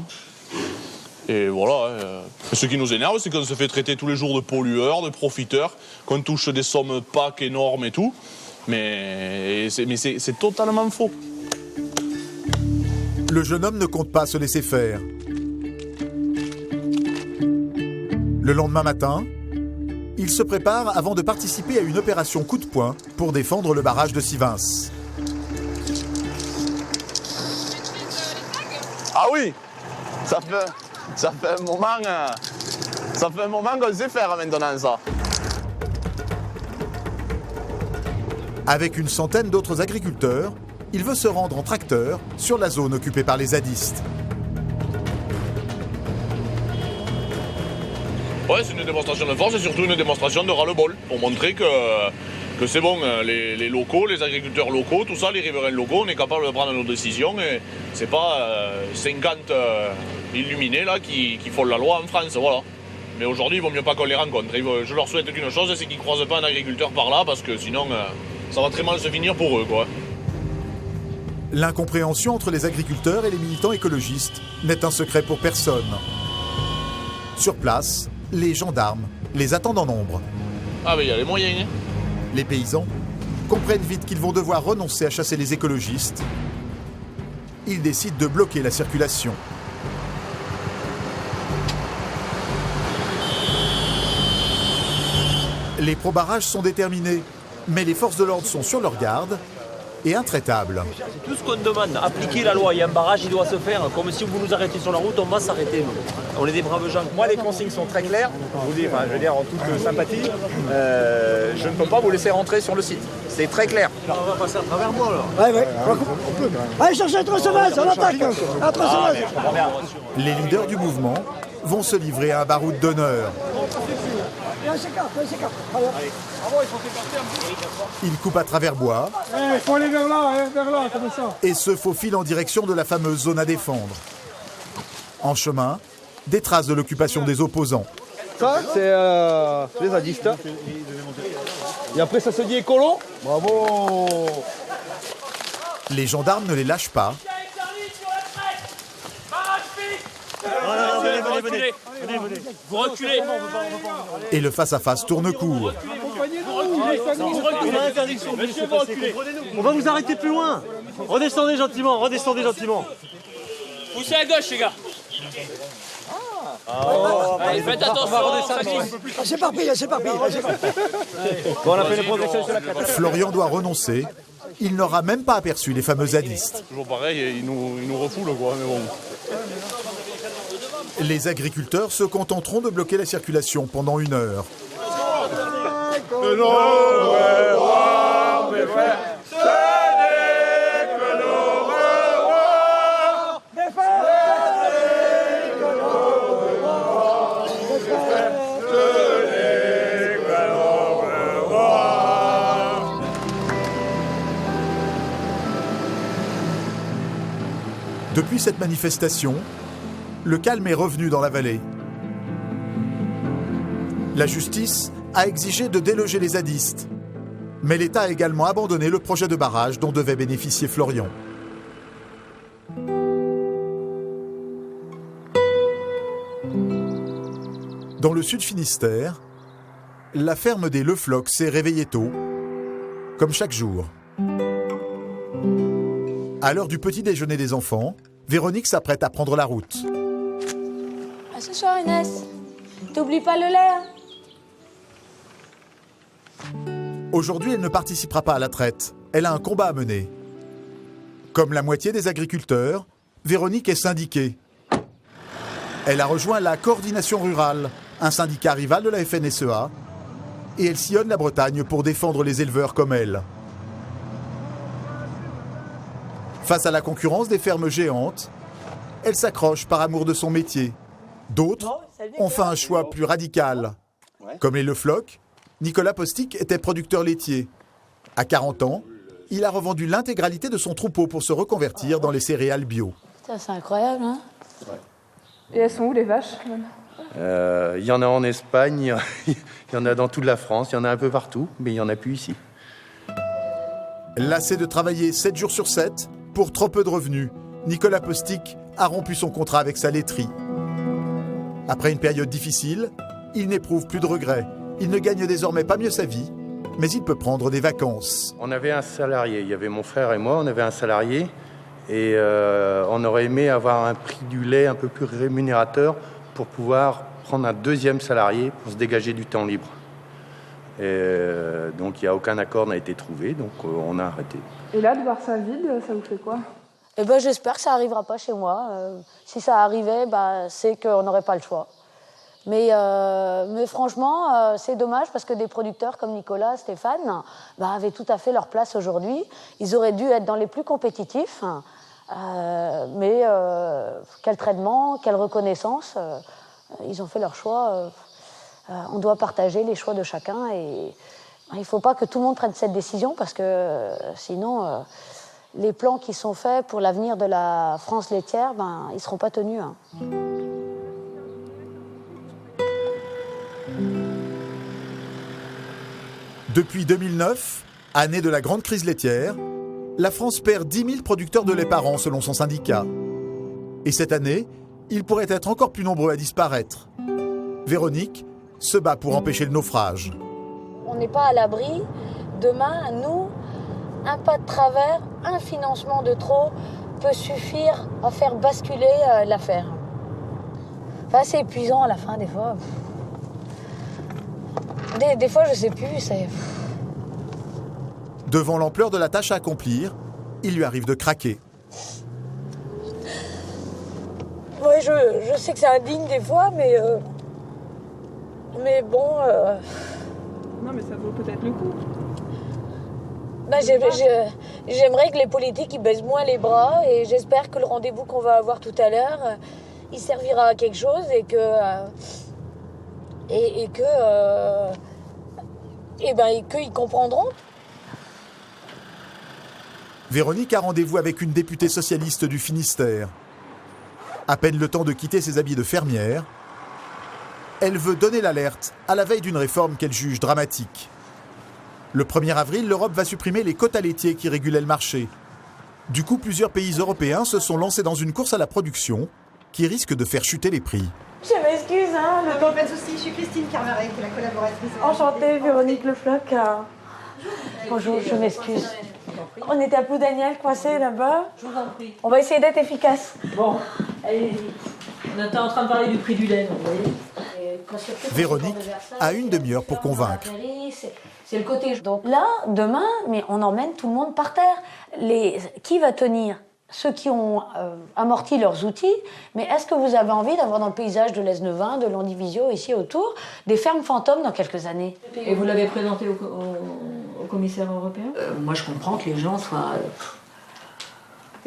Et voilà. Ce qui nous énerve, c'est qu'on se fait traiter tous les jours de pollueurs, de profiteurs, qu'on touche des sommes PAC énormes et tout. Mais c'est totalement faux. Le jeune homme ne compte pas se laisser faire. Le lendemain matin, il se prépare avant de participer à une opération coup de poing pour défendre le barrage de Sivins. Ah oui, ça fait un moment qu'on sait faire maintenant ça. Avec une centaine d'autres agriculteurs, il veut se rendre en tracteur sur la zone occupée par les zadistes. Ouais, c'est une démonstration de force et surtout une démonstration de ras-le-bol pour montrer que c'est bon, les locaux, les agriculteurs locaux, tout ça, les riverains locaux, on est capable de prendre nos décisions et c'est pas 50 illuminés là qui font la loi en France, voilà. Mais aujourd'hui, il vaut mieux pas qu'on les rencontre. Je leur souhaite qu'une chose, c'est qu'ils ne croisent pas un agriculteur par là parce que sinon, ça va très mal se finir pour eux, quoi. L'incompréhension entre les agriculteurs et les militants écologistes n'est un secret pour personne. Sur place, les gendarmes les attendent en nombre. Ah mais il y a les moyens, hein. Les paysans comprennent vite qu'ils vont devoir renoncer à chasser les écologistes. Ils décident de bloquer la circulation. Les pro-barrages sont déterminés, mais les forces de l'ordre sont sur leur garde et intraitables. C'est tout ce qu'on demande, appliquer la loi. Il y a un barrage, il doit se faire. Comme si vous nous arrêtez sur la route, on va s'arrêter. On est des braves gens. Moi, les consignes sont très claires. Je vous dis, je veux dire en toute sympathie, je ne peux pas vous laisser rentrer sur le site. C'est très clair. On va passer à travers moi, alors. Ouais. Allez chercher un tronçonneuse, on attaque. Un tronçonneuse. Les leaders du mouvement vont se livrer à un baroud d'honneur. Ils coupent à travers bois. Il faut aller vers là, comme ça. Et se faufilent en direction de la fameuse zone à défendre. En chemin, des traces de l'occupation des opposants. Ça, c'est les zadistes. Et après, ça se dit écolo. Bravo. Les gendarmes ne les lâchent pas. Venez. Vous reculez. Et le face-à-face tourne court. On va vous arrêter plus loin. Redescendez gentiment. Poussez à gauche, les gars. Allez, faites attention. C'est parti. Bon, on a fait les progressions sur la carte. Florian doit renoncer. Il n'aura même pas aperçu les fameux zadistes. Toujours pareil, ils nous refoulent, quoi, mais bon. Les agriculteurs se contenteront de bloquer la circulation pendant 1 heure. Depuis cette manifestation, le calme est revenu dans la vallée. La justice a exigé de déloger les zadistes, mais l'État a également abandonné le projet de barrage dont devait bénéficier Florian. Dans le sud Finistère, la ferme des Le Floch s'est réveillée tôt, comme chaque jour. À l'heure du petit déjeuner des enfants, Véronique s'apprête à prendre la route. À ce soir, Inès. T'oublies pas le lait, hein? Aujourd'hui, elle ne participera pas à la traite. Elle a un combat à mener. Comme la moitié des agriculteurs, Véronique est syndiquée. Elle a rejoint la Coordination Rurale, un syndicat rival de la FNSEA, et elle sillonne la Bretagne pour défendre les éleveurs comme elle. Face à la concurrence des fermes géantes, elle s'accroche par amour de son métier. D'autres ont fait un choix plus radical. Comme les Le Floch, Nicolas Postic était producteur laitier. À 40 ans, il a revendu l'intégralité de son troupeau pour se reconvertir dans les céréales bio. Ça, c'est incroyable, hein? Et elles sont où les vaches? Il y en a en Espagne, il y en a dans toute la France, il y en a un peu partout, mais il n'y en a plus ici. Lassé de travailler 7 jours sur 7, pour trop peu de revenus, Nicolas Postic a rompu son contrat avec sa laiterie. Après une période difficile, il n'éprouve plus de regrets. Il ne gagne désormais pas mieux sa vie, mais il peut prendre des vacances. On avait un salarié, il y avait mon frère et moi, on avait un salarié, et on aurait aimé avoir un prix du lait un peu plus rémunérateur pour pouvoir prendre un deuxième salarié pour se dégager du temps libre. Et donc il n'y a aucun accord n'a été trouvé, donc on a arrêté. Et là, de voir ça vide, ça vous fait quoi? Eh ben, j'espère que ça n'arrivera pas chez moi. Si ça arrivait, c'est qu'on n'aurait pas le choix. Mais franchement, c'est dommage parce que des producteurs comme Nicolas, Stéphane, avaient tout à fait leur place aujourd'hui. Ils auraient dû être dans les plus compétitifs. Mais quel traitement, quelle reconnaissance. Ils ont fait leur choix. On doit partager les choix de chacun. Et il ne faut pas que tout le monde prenne cette décision parce que sinon, les plans qui sont faits pour l'avenir de la France laitière, ils ne seront pas tenus. Hein. Depuis 2009, année de la grande crise laitière, la France perd 10 000 producteurs de lait par an selon son syndicat. Et cette année, ils pourraient être encore plus nombreux à disparaître. Véronique se bat pour empêcher le naufrage. On n'est pas à l'abri. Demain, nous, un pas de travers, un financement de trop peut suffire à faire basculer l'affaire. Enfin, c'est épuisant à la fin, des fois. Des fois, je sais plus. Devant l'ampleur de la tâche à accomplir, il lui arrive de craquer. Oui, je sais que c'est indigne des fois, mais bon... Non, mais ça vaut peut-être le coup. J'aimerais que les politiques ils baissent moins les bras et j'espère que le rendez-vous qu'on va avoir tout à l'heure, il servira à quelque chose et qu'ils comprendront. Véronique a rendez-vous avec une députée socialiste du Finistère. À peine le temps de quitter ses habits de fermière, elle veut donner l'alerte à la veille d'une réforme qu'elle juge dramatique. Le 1er avril, l'Europe va supprimer les quotas laitiers qui régulaient le marché. Du coup, plusieurs pays européens se sont lancés dans une course à la production qui risque de faire chuter les prix. Je m'excuse, hein. Pas de soucis, je suis Christine Carmarek, la collaboratrice. Enchantée, Véronique Le Floch. Bonjour, je m'excuse. On était à Ploudaniel, coincés là-bas. Je vous en prie. On va essayer d'être efficace. Bon, allez-y. On était en train de parler du prix du lait, vous voyez. Véronique a une demi-heure pour convaincre. C'est le côté. Donc là, demain, mais on emmène tout le monde par terre. Qui va tenir? Ceux qui ont amorti leurs outils, mais est-ce que vous avez envie d'avoir dans le paysage de l'Esnevin, de Landivisio, ici autour, des fermes fantômes dans quelques années? Et vous l'avez présenté au commissaire européen? Moi, je comprends que les gens soient...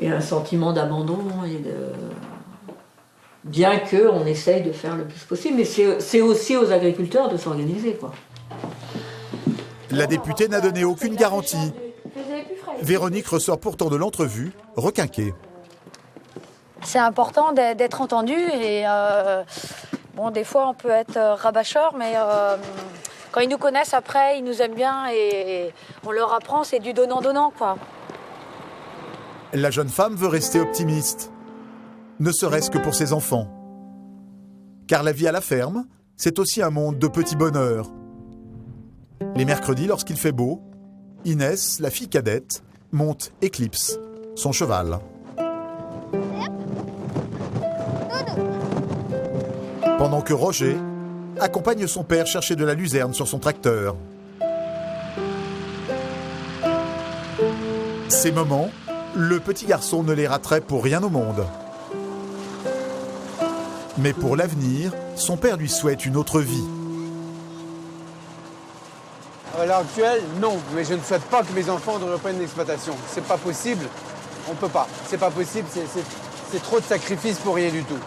aient un sentiment d'abandon et de... Bien qu'on essaye de faire le plus possible, mais c'est aussi aux agriculteurs de s'organiser, quoi. La députée n'a donné aucune garantie. Véronique ressort pourtant de l'entrevue requinquée. C'est important d'être entendu et des fois on peut être rabâcheur, mais quand ils nous connaissent après, ils nous aiment bien et on leur apprend, c'est du donnant-donnant, quoi. La jeune femme veut rester optimiste, ne serait-ce que pour ses enfants. Car la vie à la ferme, c'est aussi un monde de petits bonheurs. Les mercredis, lorsqu'il fait beau, Inès, la fille cadette, monte Eclipse, son cheval. Pendant que Roger accompagne son père chercher de la luzerne sur son tracteur. Ces moments, le petit garçon ne les raterait pour rien au monde. Mais pour l'avenir, son père lui souhaite une autre vie. À l'heure actuelle, non, mais je ne souhaite pas que mes enfants reprennent l'exploitation. C'est pas possible, on peut pas. C'est pas possible, c'est trop de sacrifices pour rien du tout.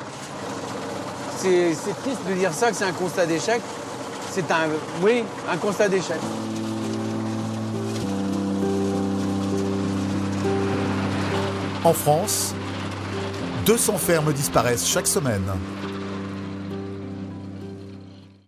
C'est triste de dire ça, que c'est un constat d'échec. C'est un constat d'échec. En France, 200 fermes disparaissent chaque semaine.